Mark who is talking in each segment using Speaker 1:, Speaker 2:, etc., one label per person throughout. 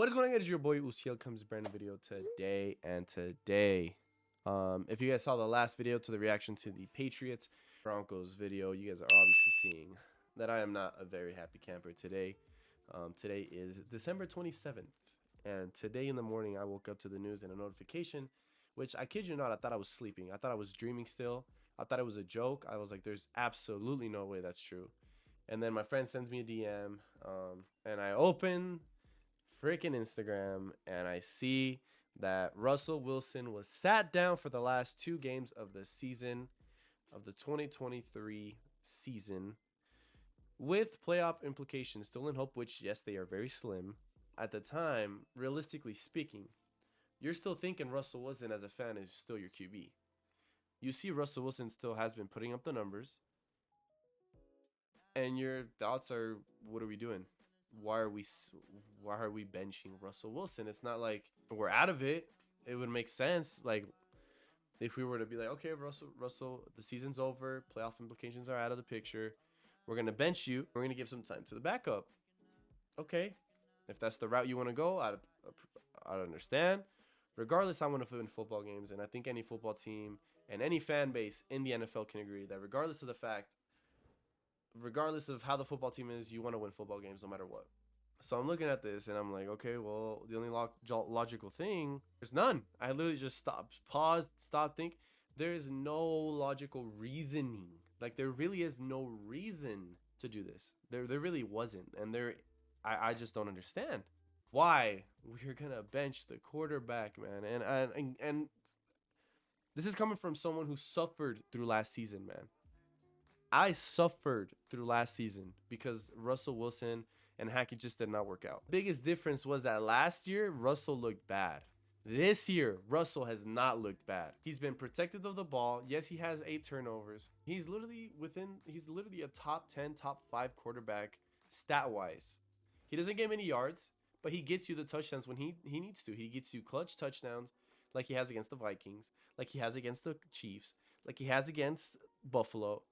Speaker 1: What is going on, guys? Your boy Uciel comes brand new video today. If you guys saw the last video to the reaction to the Patriots Broncos video, you guys are obviously seeing that I am not a very happy camper today. Today is December 27th, and today in the morning I woke up to the news and a notification, which I kid you not, I thought I was sleeping. I thought I was dreaming still. I thought it was a joke. I was like, there's absolutely no way that's true. And then my friend sends me a DM, and I open freaking Instagram and I see that Russell Wilson was sat down for the last 2 games of the season, of the 2023 season, with playoff implications still in hope, which, yes, they are very slim. At the time, realistically speaking, you're still thinking Russell Wilson as a fan is still your QB. You see Russell Wilson still has been putting up the numbers, and your thoughts are, what are we doing? Why are we benching Russell Wilson? It's not like we're out of it. It would make sense, like, if we were to be like, okay, Russell, the season's over, playoff implications are out of the picture, we're gonna bench you, we're gonna give some time to the backup. Okay, if that's the route you want to go, I understand. Regardless, I want to win football games, and I think any football team and any fan base in the NFL can agree that regardless of how the football team is, you want to win football games no matter what. So I'm looking at this and I'm like, okay, well, the only logical thing, there's none. I literally just stopped, paused, stopped, think. There is no logical reasoning. Like, there really is no reason to do this. There really wasn't. And I just don't understand why we're gonna bench the quarterback, man. And this is coming from someone who suffered through last season, man. I suffered through last season because Russell Wilson and Hackett just did not work out. Biggest difference was that last year, Russell looked bad. This year, Russell has not looked bad. He's been protected of the ball. Yes, he has 8 turnovers. He's literally a top 10, top 5 quarterback stat-wise. He doesn't get many yards, but he gets you the touchdowns when he needs to. He gets you clutch touchdowns like he has against the Vikings, like he has against the Chiefs, like he has against Buffalo.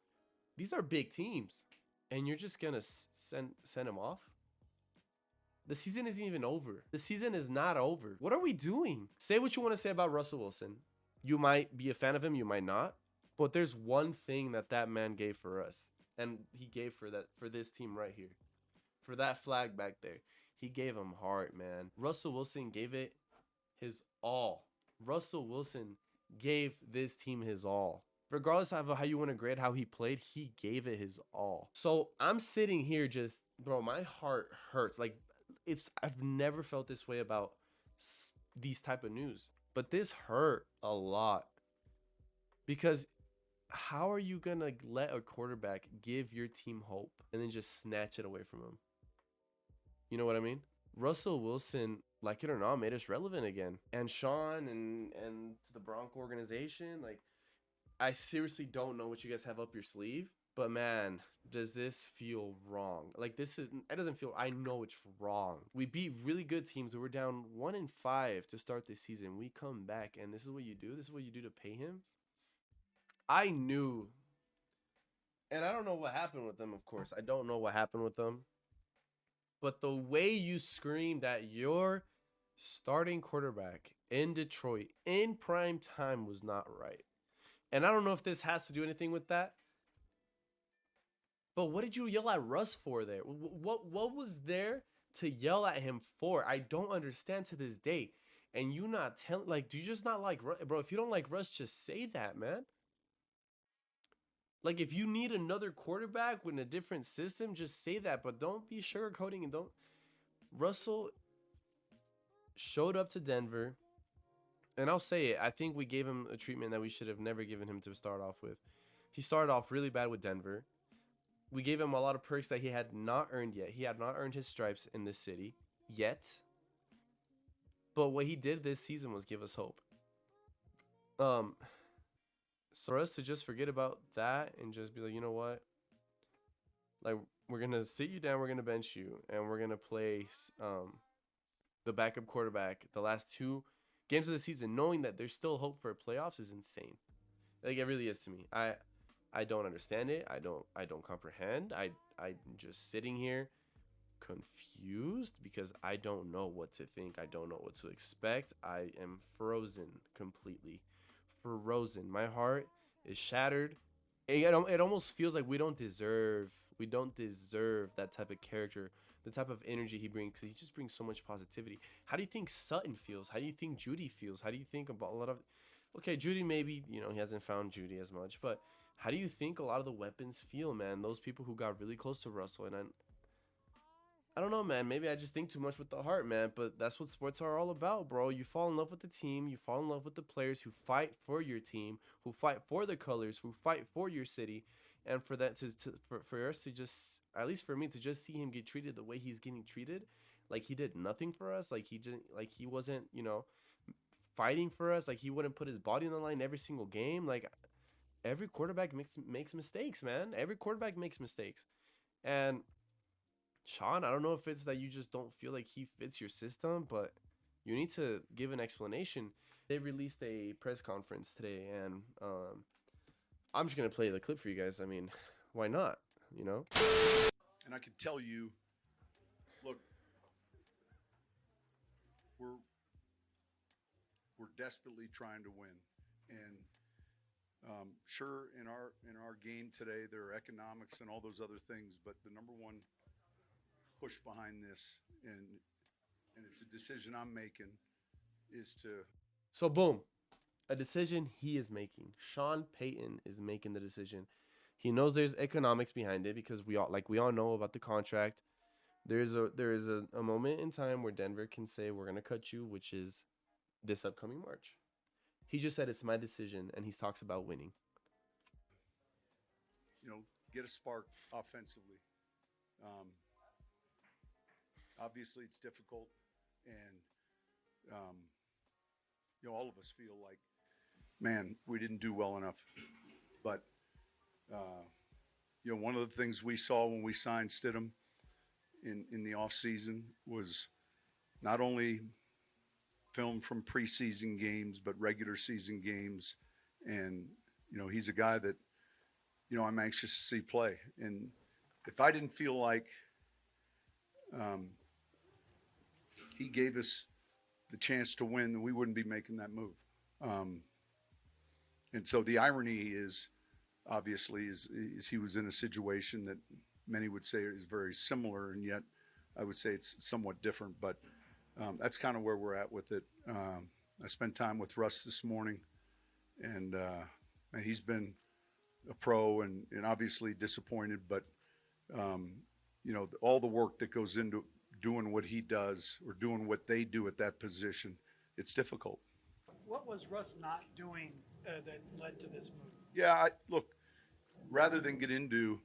Speaker 1: These are big teams, and you're just going to send him off? The season isn't even over. The season is not over. What are we doing? Say what you want to say about Russell Wilson. You might be a fan of him, you might not. But there's one thing that man gave for us, and he gave for this team right here. For that flag back there. He gave him heart, man. Russell Wilson gave it his all. Russell Wilson gave this team his all. Regardless of how you want to grade how he played, he gave it his all. So I'm sitting here just, bro, my heart hurts. Like, I've never felt this way about these type of news. But this hurt a lot. Because how are you going to let a quarterback give your team hope and then just snatch it away from him? You know what I mean? Russell Wilson, like it or not, made us relevant again. And Sean and to the Bronco organization, like, I seriously don't know what you guys have up your sleeve, but man, does this feel wrong? Like, it doesn't feel, I know it's wrong. We beat really good teams. We were down 1-5 to start this season. We come back, and this is what you do? This is what you do to pay him? I knew, and I don't know what happened with them, of course. I don't know what happened with them. But the way you screamed at your starting quarterback in Detroit in prime time was not right. And I don't know if this has to do anything with that. But what did you yell at Russ for there? What was there to yell at him for? I don't understand to this day. And you not tell, like, do you just not like Russ? Bro, if you don't like Russ, just say that, man. Like, if you need another quarterback with a different system, just say that. But don't be sugarcoating and don't. Russell showed up to Denver. And I'll say it, I think we gave him a treatment that we should have never given him to start off with. He started off really bad with Denver. We gave him a lot of perks that he had not earned yet. He had not earned his stripes in this city yet. But what he did this season was give us hope. So for us to just forget about that and just be like, you know what? Like, we're going to sit you down, we're going to bench you, and we're going to play the backup quarterback the last 2 games of the season, knowing that there's still hope for playoffs, is insane. Like, it really is to me. I don't understand it. I don't comprehend. I'm just sitting here confused because I don't know what to think. I don't know what to expect. I am frozen completely. Frozen. My heart is shattered. It almost feels like we don't deserve that type of character, the type of energy he brings, because he just brings so much positivity. How do you think Sutton feels? How do you think Judy feels? How do you think about a lot of, okay, Judy, maybe, he hasn't found Judy as much, but how do you think a lot of the weapons feel, man? Those people who got really close to Russell, and I don't know, man. Maybe I just think too much with the heart, man. But that's what sports are all about, bro. You fall in love with the team. You fall in love with the players who fight for your team, who fight for the colors, who fight for your city. And for that for us to just, at least for me, to just see him get treated the way he's getting treated, like he did nothing for us, like he wasn't, fighting for us, like he wouldn't put his body on the line every single game. Like every quarterback makes mistakes, man. Every quarterback makes mistakes, and Sean, I don't know if it's that you just don't feel like he fits your system, but you need to give an explanation. They released a press conference today, and I'm just gonna play the clip for you guys. I mean, why not?
Speaker 2: And I can tell you, look, we're desperately trying to win, and sure, in our game today, there are economics and all those other things, but the number one push behind this, and it's a decision I'm making, is to.
Speaker 1: So boom, a decision he is making. Sean Payton is making the decision. He knows there's economics behind it because we all know about the contract. There is a moment in time where Denver can say we're gonna cut you, which is this upcoming March. He just said it's my decision, and he talks about winning.
Speaker 2: Get a spark offensively. Obviously, it's difficult, and all of us feel like, man, we didn't do well enough. But one of the things we saw when we signed Stidham in the offseason was not only film from preseason games, but regular season games. And, he's a guy that, I'm anxious to see play. And if I didn't feel like he gave us the chance to win, then we wouldn't be making that move. And so the irony is, obviously, is he was in a situation that many would say is very similar, and yet I would say it's somewhat different. But that's kind of where we're at with it. I spent time with Russ this morning, and he's been a pro and obviously disappointed, but all the work that goes into doing what he does or doing what they do at that position, it's difficult.
Speaker 3: What was Russ not doing that led to this move?
Speaker 2: Yeah, look, rather than get into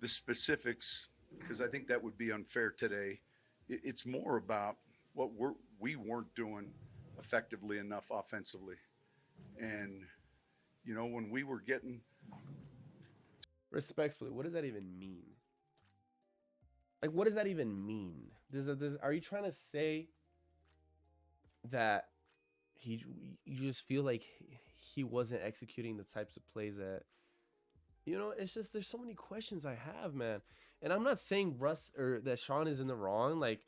Speaker 2: the specifics, because I think that would be unfair today, it's more about what we weren't doing effectively enough offensively. And, when we were getting...
Speaker 1: Respectfully, what does that even mean? Like, what does that even mean? Are you trying to say that you just feel like he wasn't executing the types of plays that, it's just, there's so many questions I have, man. And I'm not saying Russ or that Sean is in the wrong. Like,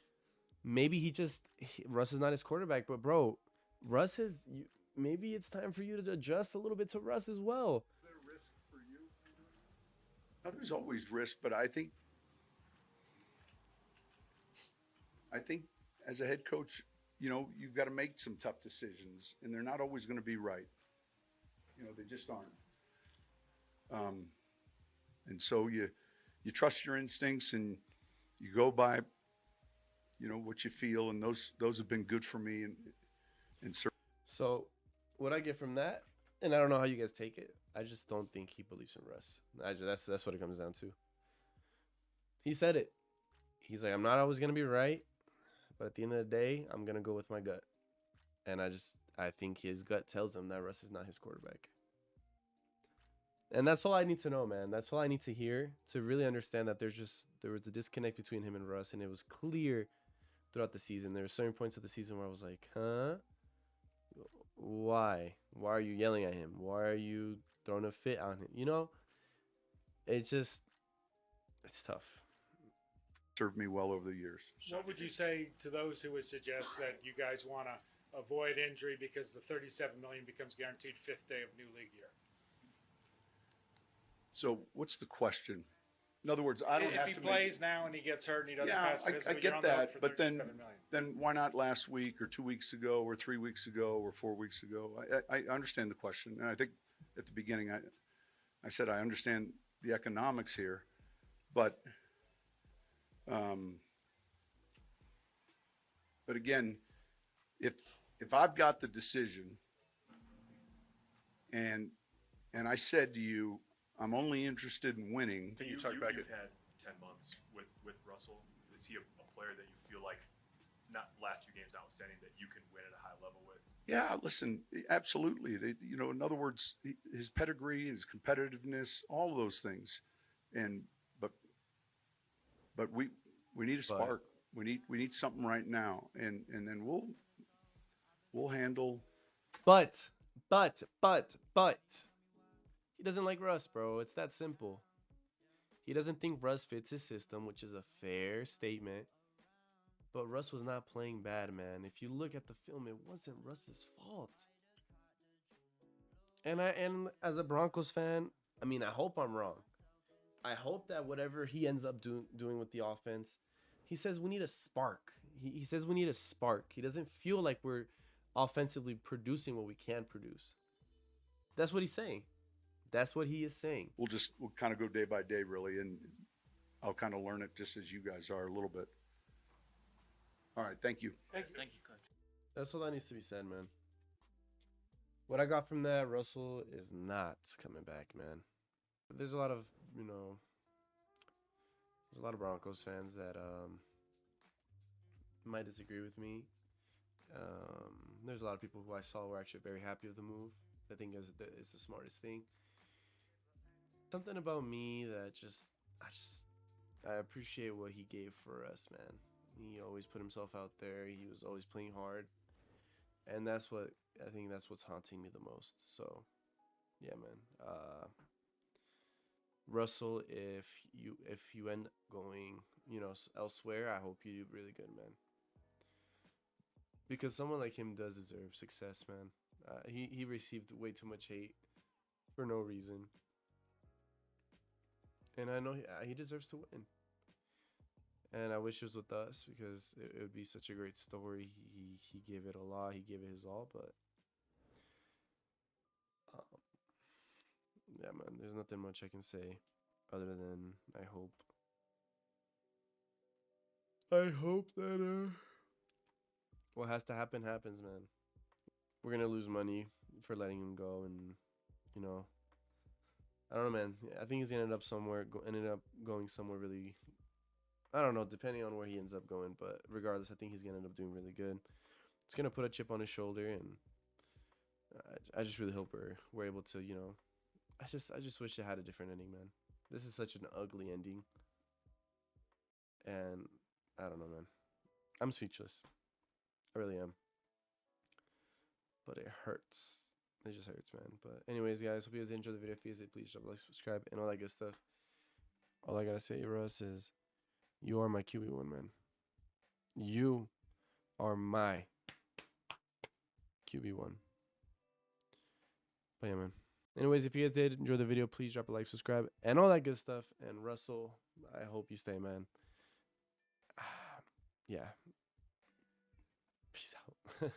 Speaker 1: maybe Russ is not his quarterback, but bro, maybe it's time for you to adjust a little bit to Russ as well.
Speaker 2: Is there a risk for you? No, there's always risk, but I think as a head coach, you've got to make some tough decisions, and they're not always going to be right. They just aren't. And so you trust your instincts, and you go by, what you feel, and those have been good for me.
Speaker 1: So what I get from that, and I don't know how you guys take it, I just don't think he believes in Russ. That's what it comes down to. He said it. He's like, I'm not always going to be right, but at the end of the day, I'm going to go with my gut. And I think his gut tells him that Russ is not his quarterback. And that's all I need to know, man. That's all I need to hear to really understand that there was a disconnect between him and Russ, and it was clear throughout the season. There were certain points of the season where I was like, huh? Why? Why are you yelling at him? Why are you throwing a fit on him? It's tough.
Speaker 2: served me well over the years.
Speaker 4: What would you say to those who would suggest that you guys want to avoid injury because the $37 million becomes guaranteed fifth day of new league year?
Speaker 2: So what's the question? In other words, I don't have to.
Speaker 4: If he plays now and he gets hurt and he doesn't
Speaker 2: Yeah,
Speaker 4: pass physical,
Speaker 2: I
Speaker 4: you're
Speaker 2: get
Speaker 4: on the hook
Speaker 2: that,
Speaker 4: for
Speaker 2: but
Speaker 4: $37 million.
Speaker 2: then why not last week or 2 weeks ago or 3 weeks ago or 4 weeks ago? I understand the question, and I think at the beginning I said I understand the economics here, but again, if I've got the decision and I said to you, I'm only interested in winning.
Speaker 5: Can you talk back? You've had 10 months with Russell. Is he a player that you feel like, not last 2 games notwithstanding, that you can win at a high level with? Yeah,
Speaker 2: listen, absolutely. In other words, his pedigree, his competitiveness, all of those things, but we need a spark. We need something right now, and then we'll handle.
Speaker 1: But he doesn't like Russ, bro. It's that simple. He doesn't think Russ fits his system, which is a fair statement. But Russ was not playing bad, man. If you look at the film, it wasn't Russ's fault. And as a Broncos fan, I mean, I hope I'm wrong. I hope that whatever he ends up doing with the offense, he says we need a spark. He says we need a spark. He doesn't feel like we're offensively producing what we can produce. That's what he's saying. That's what he is saying.
Speaker 2: We'll kind of go day by day, really, and I'll kind of learn it just as you guys are a little bit. All right, thank you.
Speaker 4: Thank you.
Speaker 5: Thank you, Coach.
Speaker 1: That's all that needs to be said, man. What I got from that, Russell is not coming back, man. There's a lot of, there's a lot of Broncos fans that might disagree with me. There's a lot of people who I saw were actually very happy with the move. I think it's the smartest thing. Something about me that I appreciate what he gave for us, man. He always put himself out there. He was always playing hard. And that's what's haunting me the most. So, yeah, man. Russell, if you end up going, elsewhere, I hope you do really good, man. Because someone like him does deserve success, man. He received way too much hate for no reason. And I know he deserves to win. And I wish it was with us because it would be such a great story. He gave it a lot. He gave it his all. But, yeah, man, there's nothing much I can say other than I hope that what has to happen happens, man. We're going to lose money for letting him go. And, I don't know, man. I think he's going to ended up going somewhere really, I don't know, depending on where he ends up going. But regardless, I think he's going to end up doing really good. It's going to put a chip on his shoulder. And I just really hope we're able to, I just wish it had a different ending, man. This is such an ugly ending. And I don't know, man. I'm speechless. I really am. But it hurts. It just hurts, man. But anyways, guys, hope you guys enjoyed the video. If you guys did, please drop a like, subscribe, and all that good stuff. All I gotta say, Russ, is you are my QB1, man. You are my QB1. But yeah, man. Anyways, if you guys did enjoy the video, please drop a like, subscribe, and all that good stuff. And Russell, I hope you stay, man. Yeah. Peace out.